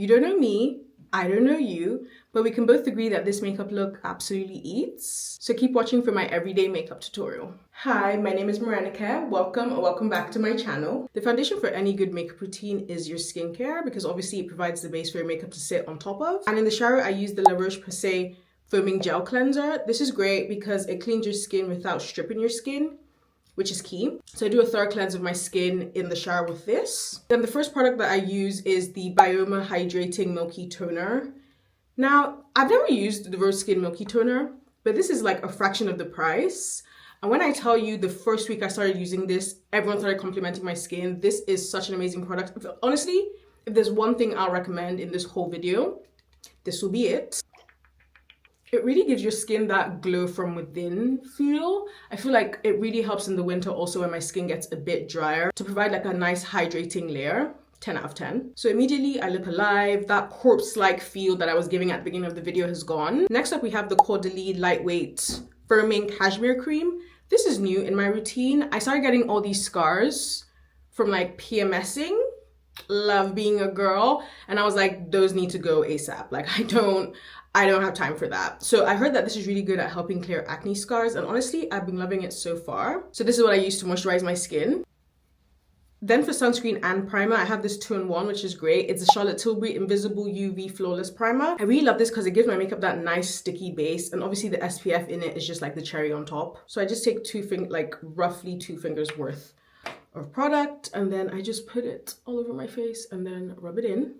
You don't know me, I don't know you, but we can both agree that this makeup look absolutely eats. So keep watching for my everyday makeup tutorial. Hi, my name is Maranika. Welcome back to my channel. The foundation for any good makeup routine is your skincare, because obviously it provides the base for your makeup to sit on top of. And in the shower, I use the La Roche-Posay Foaming Gel Cleanser. This is great because it cleans your skin without stripping your skin, which is key. So I do a thorough cleanse of my skin in the shower with this. Then the first product that I use is the Bioma Hydrating Milky Toner. Now, I've never used the Rose Skin Milky Toner, but this is like a fraction of the price. And when I tell you the first week I started using this, everyone started complimenting my skin. This is such an amazing product. Honestly, if there's one thing I'll recommend in this whole video, this will be it. It really gives your skin that glow from within feel. I feel like it really helps in the winter also when my skin gets a bit drier to provide like a nice hydrating layer. 10 out of 10. So immediately I look alive. That corpse-like feel that I was giving at the beginning of the video has gone. Next up we have the Caudalie Lightweight Firming Cashmere Cream. This is new in my routine. I started getting all these scars from like PMSing. Love being a girl. And I was like, those need to go ASAP. Like I don't have time for that. So I heard that this is really good at helping clear acne scars, and honestly, I've been loving it so far. So this is what I use to moisturize my skin. Then for sunscreen and primer, I have this 2-in-1, which is great. It's the Charlotte Tilbury Invisible UV Flawless Primer. I really love this because it gives my makeup that nice sticky base, and obviously the SPF in it is just like the cherry on top. So I just take roughly 2 fingers worth of product, and then I just put it all over my face and then rub it in.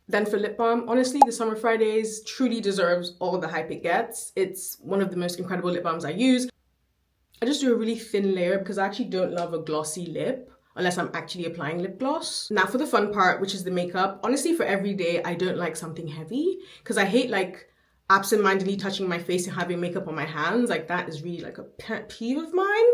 Then for lip balm, honestly, the Summer Fridays truly deserves all the hype it gets. It's one of the most incredible lip balms I use. I just do a really thin layer because I actually don't love a glossy lip unless I'm actually applying lip gloss. Now for the fun part, which is the makeup. Honestly, for every day, I don't like something heavy because I hate like absent-mindedly touching my face and having makeup on my hands. Like that is really like a pet peeve of mine.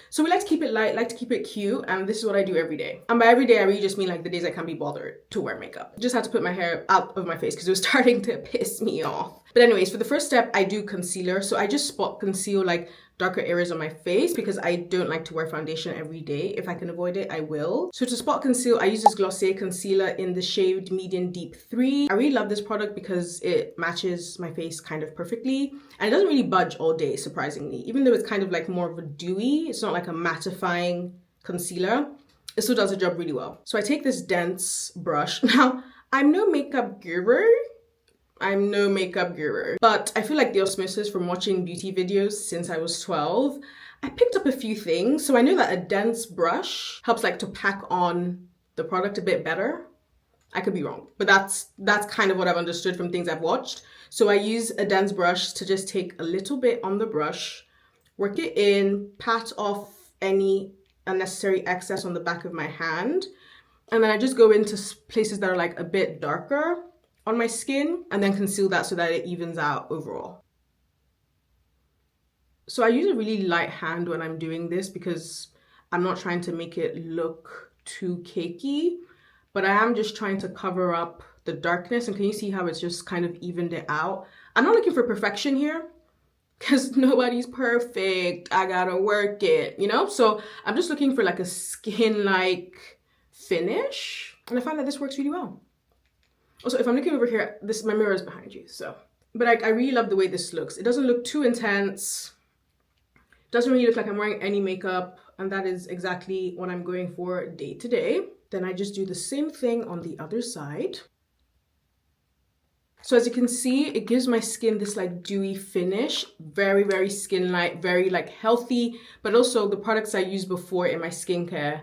So we like to keep it light, like to keep it cute, and this is what I do every day. And by every day, I really just mean like the days I can't be bothered to wear makeup. I just had to put my hair out of my face because it was starting to piss me off. But anyways, for the first step, I do concealer. So I just spot conceal like darker areas on my face because I don't like to wear foundation every day. If I can avoid it, I will. So to spot conceal, I use this Glossier concealer in the shade Medium Deep 3. I really love this product because it matches my face kind of perfectly. And it doesn't really budge all day, surprisingly. Even though it's kind of like more of a dewy, it's not like a mattifying concealer, it still does the job really well. So I take this dense brush. Now, I'm no makeup guru, but I feel like the osmosis from watching beauty videos since I was 12, I picked up a few things. So I know that a dense brush helps like to pack on the product a bit better. I could be wrong, but that's kind of what I've understood from things I've watched. So I use a dense brush to just take a little bit on the brush, work it in, pat off any unnecessary excess on the back of my hand. And then I just go into places that are like a bit darker on my skin and then conceal that so that it evens out overall. So I use a really light hand when I'm doing this because I'm not trying to make it look too cakey, but I am just trying to cover up the darkness. And can you see how it's just kind of evened it out? I'm not looking for perfection here because nobody's perfect. I gotta work it, you know? So I'm just looking for like a skin-like finish. And I find that this works really well. Also, if I'm looking over here, my mirror is behind you, so. But I really love the way this looks. It doesn't look too intense. It doesn't really look like I'm wearing any makeup, and that is exactly what I'm going for day to day. Then I just do the same thing on the other side. So as you can see, it gives my skin this like dewy finish, very, very skin-light, very like healthy, but also the products I used before in my skincare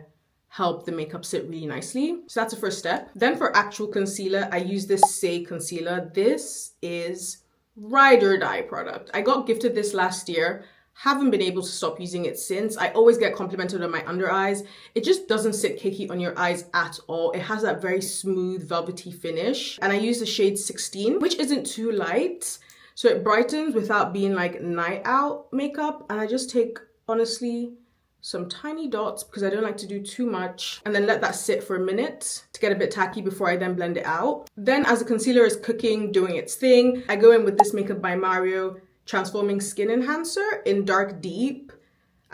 help the makeup sit really nicely. So that's the first step. Then for actual concealer, I use this Say concealer. This is ride or die product. I got gifted this last year. Haven't been able to stop using it since. I always get complimented on my under eyes. It just doesn't sit cakey on your eyes at all. It has that very smooth velvety finish. And I use the shade 16, which isn't too light. So it brightens without being like night out makeup. And I just take, honestly, some tiny dots because I don't like to do too much, and then let that sit for a minute to get a bit tacky before I then blend it out. Then as the concealer is cooking, doing its thing, I go in with this Makeup by Mario Transforming Skin Enhancer in Dark Deep.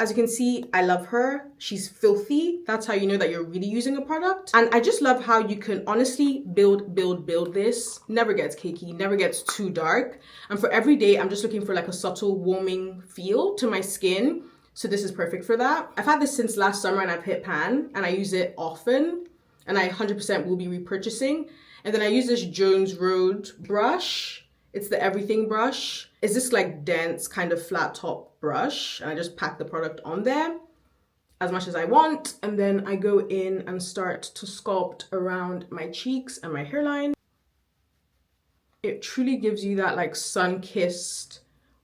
As you can see, I love her. She's filthy. That's how you know that you're really using a product. And I just love how you can honestly build this. Never gets cakey, never gets too dark. And for every day, I'm just looking for like a subtle warming feel to my skin. So this is perfect for that. I've had this since last summer and I've hit pan and I use it often. And I 100% will be repurchasing. And then I use this Jones Road brush. It's the Everything brush. It's this like dense kind of flat top brush. And I just pack the product on there as much as I want. And then I go in and start to sculpt around my cheeks and my hairline. It truly gives you that like sun-kissed,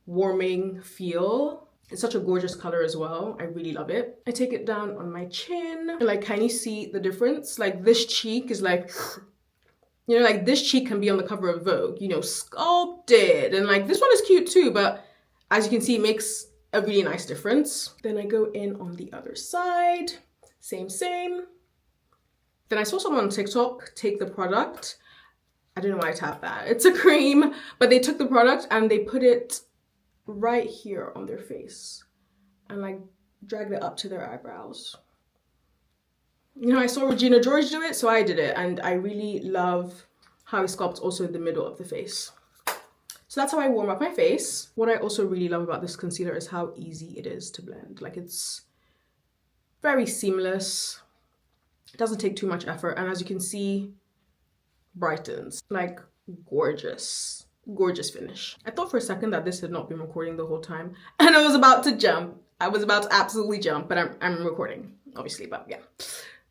warming feel. It's such a gorgeous color as well. I really love it. I take it down on my chin. And like, can you see the difference? Like this cheek is like, you know, like this cheek can be on the cover of Vogue, you know, sculpted. And like this one is cute too, but as you can see, it makes a really nice difference. Then I go in on the other side, same. Then I saw someone on TikTok take the product. I don't know why I tapped that. It's a cream, but they took the product and they put it right here on their face and like dragged it up to their eyebrows. You know, I saw Regina George do it, so I did it. And I really love how it sculpts also the middle of the face. So that's how I warm up my face. What I also really love about this concealer is how easy it is to blend. Like it's very seamless. It doesn't take too much effort. And as you can see, brightens. Like gorgeous finish. I thought for a second that this had not been recording the whole time. And I was about to jump. I was about to absolutely jump, but I'm recording, obviously, but yeah.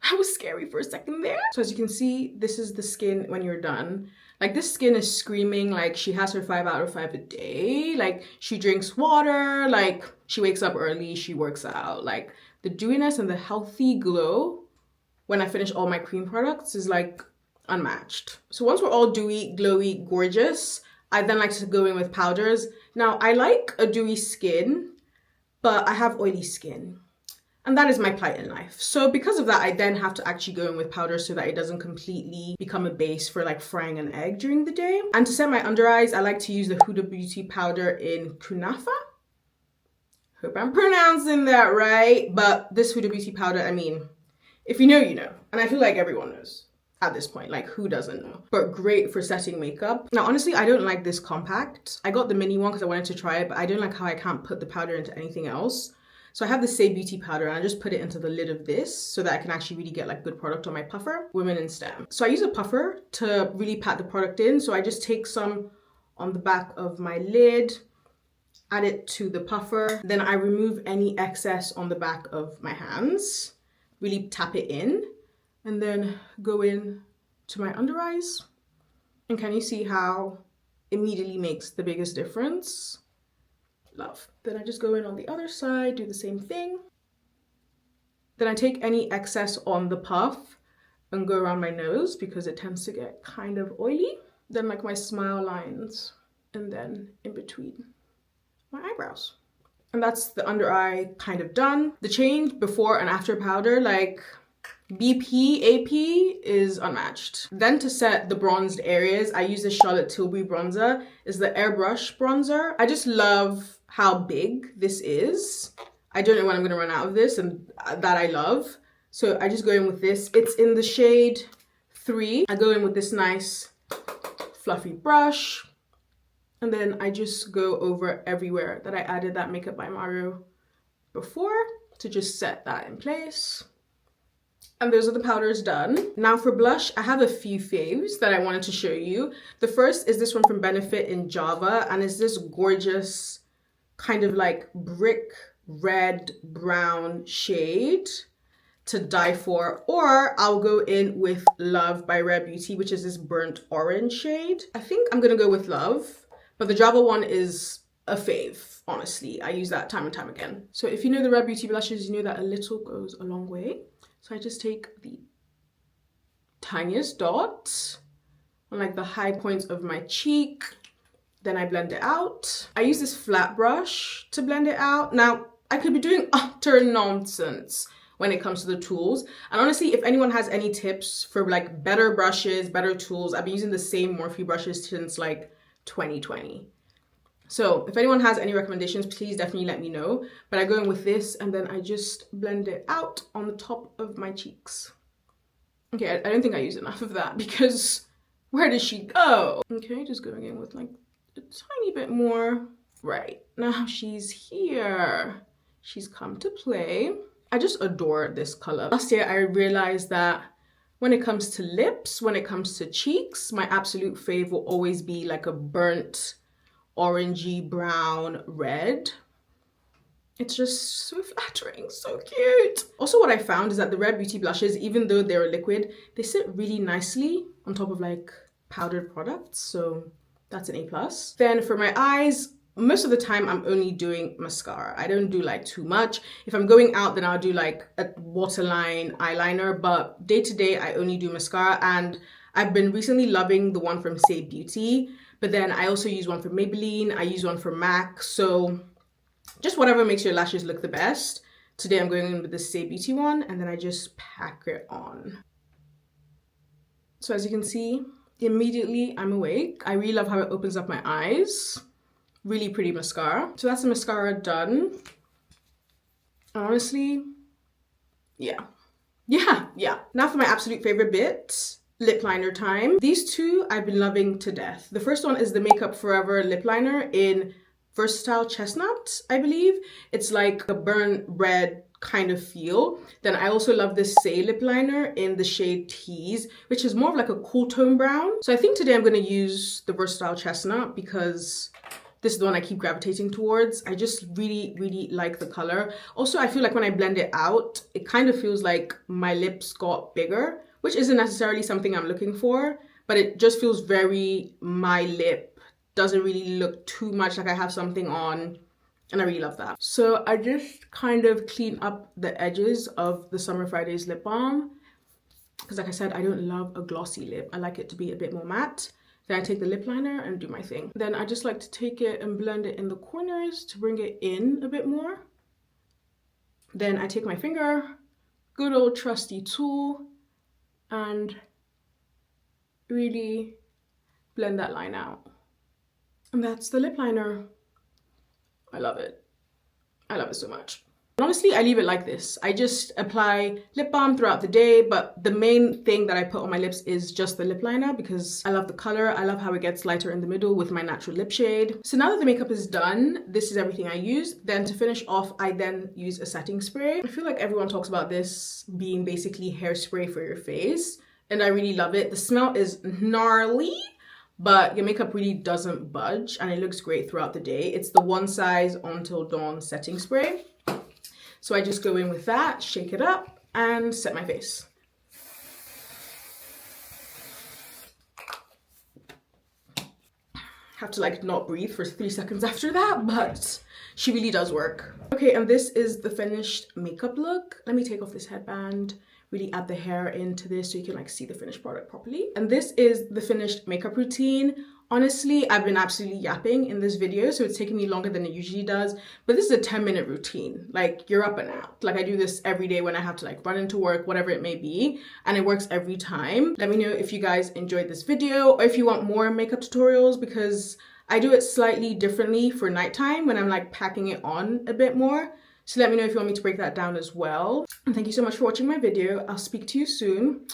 That was scary for a second there. So as you can see, this is the skin when you're done. Like this skin is screaming like she has her 5 out of 5 a day. Like she drinks water, like she wakes up early, she works out. Like the dewiness and the healthy glow when I finish all my cream products is like unmatched. So once we're all dewy, glowy, gorgeous, I then like to go in with powders. Now I like a dewy skin, but I have oily skin. And that is my plight in life. So because of that, I then have to actually go in with powder so that it doesn't completely become a base for like frying an egg during the day. And to set my under eyes, I like to use the Huda Beauty powder in Kunafa. Hope I'm pronouncing that right. But this Huda Beauty powder, I mean, if you know, you know. And I feel like everyone knows at this point, like who doesn't know? But great for setting makeup. Now, honestly, I don't like this compact. I got the mini one because I wanted to try it, but I don't like how I can't put the powder into anything else. So I have the Saie Beauty powder and I just put it into the lid of this so that I can actually really get like good product on my puffer. Women in STEM. So I use a puffer to really pat the product in. So I just take some on the back of my lid, add it to the puffer. Then I remove any excess on the back of my hands, really tap it in, and then go in to my under eyes. And can you see how immediately makes the biggest difference? Love. Then I just go in on the other side, do the same thing. Then I take any excess on the puff and go around my nose because it tends to get kind of oily. Then like my smile lines and then in between my eyebrows. And that's the under eye kind of done. The change before and after powder, like BP, AP is unmatched. Then to set the bronzed areas, I use the Charlotte Tilbury bronzer. It's the airbrush bronzer. I just love how big this is. I don't know when I'm gonna run out of this, and that I love. So I just go in with this. It's in the shade 3. I go in with this nice fluffy brush. And then I just go over everywhere that I added that Makeup by Mario before to just set that in place. And those are the powders done. Now for blush, I have a few faves that I wanted to show you. The first is this one from Benefit in Java, and it's this gorgeous kind of like brick red brown shade to die for. Or I'll go in with Love by Rare Beauty, which is this burnt orange shade. I think I'm gonna go with Love, but the Java one is a fave, honestly. I use that time and time again. So if you know the Rare Beauty blushes, you know that a little goes a long way. So I just take the tiniest dot on like the high points of my cheek. Then I blend it out. I use this flat brush to blend it out. Now, I could be doing utter nonsense when it comes to the tools. And honestly, if anyone has any tips for like better brushes, better tools, I've been using the same Morphe brushes since like 2020. So if anyone has any recommendations, please definitely let me know. But I go in with this and then I just blend it out on the top of my cheeks. Okay, I don't think I use enough of that because where does she go? Okay, just going in with like a tiny bit more. Right, now she's here. She's come to play. I just adore this color. Last year I realized that when it comes to lips, when it comes to cheeks, my absolute fave will always be like a burnt orangey brown red. It's just so flattering, so cute. Also, what I found is that the Rare Beauty blushes, even though they're a liquid, they sit really nicely on top of like powdered products, so that's an A+. Then for my eyes, most of the time I'm only doing mascara. I don't do like too much. If I'm going out, then I'll do like a waterline eyeliner, but day to day I only do mascara. And I've been recently loving the one from Say Beauty, but then I also use one from Maybelline, I use one from MAC, so just whatever makes your lashes look the best. Today I'm going in with the Say Beauty one, and then I just pack it on. So as you can see, immediately I'm awake. I really love how it opens up my eyes. Really pretty mascara. So that's the mascara done. Honestly, yeah. Now for my absolute favorite bit, lip liner time. These two I've been loving to death. The first one is the Makeup Forever lip liner in Versatile Chestnut, I believe. It's like a burnt red kind of feel. Then I also love this Say lip liner in the shade Tease, which is more of like a cool tone brown. So I think today I'm going to use the Versatile Chestnut because this is the one I keep gravitating towards. I just really like the color. Also, I feel like when I blend it out, it kind of feels like my lips got bigger, which isn't necessarily something I'm looking for, but it just feels very my lip. Doesn't really look too much like I have something on, and I really love that. So I just kind of clean up the edges of the Summer Fridays lip balm because, like I said, I don't love a glossy lip. I like it to be a bit more matte. Then I take the lip liner and do my thing. Then I just like to take it and blend it in the corners to bring it in a bit more. Then I take my finger, good old trusty tool, and really blend that line out. And that's the lip liner. I love it. I love it so much. Honestly, I leave it like this. I just apply lip balm throughout the day, but the main thing that I put on my lips is just the lip liner because I love the color. I love how it gets lighter in the middle with my natural lip shade. So now that the makeup is done, this is everything I use. Then to finish off, I then use a setting spray. I feel like everyone talks about this being basically hairspray for your face, and I really love it. The smell is gnarly, but your makeup really doesn't budge and it looks great throughout the day. It's the One Size Until Dawn setting spray. So I just go in with that, shake it up, and set my face. Have to like not breathe for 3 seconds after that, but she really does work. Okay, and this is the finished makeup look. Let me take off this headband, really add the hair into this so you can like see the finished product properly. And this is the finished makeup routine. Honestly, I've been absolutely yapping in this video, so it's taking me longer than it usually does, but this is a 10-minute routine. Like, you're up and out. Like, I do this every day when I have to like run into work, whatever it may be, and it works every time. Let me know if you guys enjoyed this video or if you want more makeup tutorials, because I do it slightly differently for nighttime when I'm like packing it on a bit more. So let me know if you want me to break that down as well. And thank you so much for watching my video. I'll speak to you soon.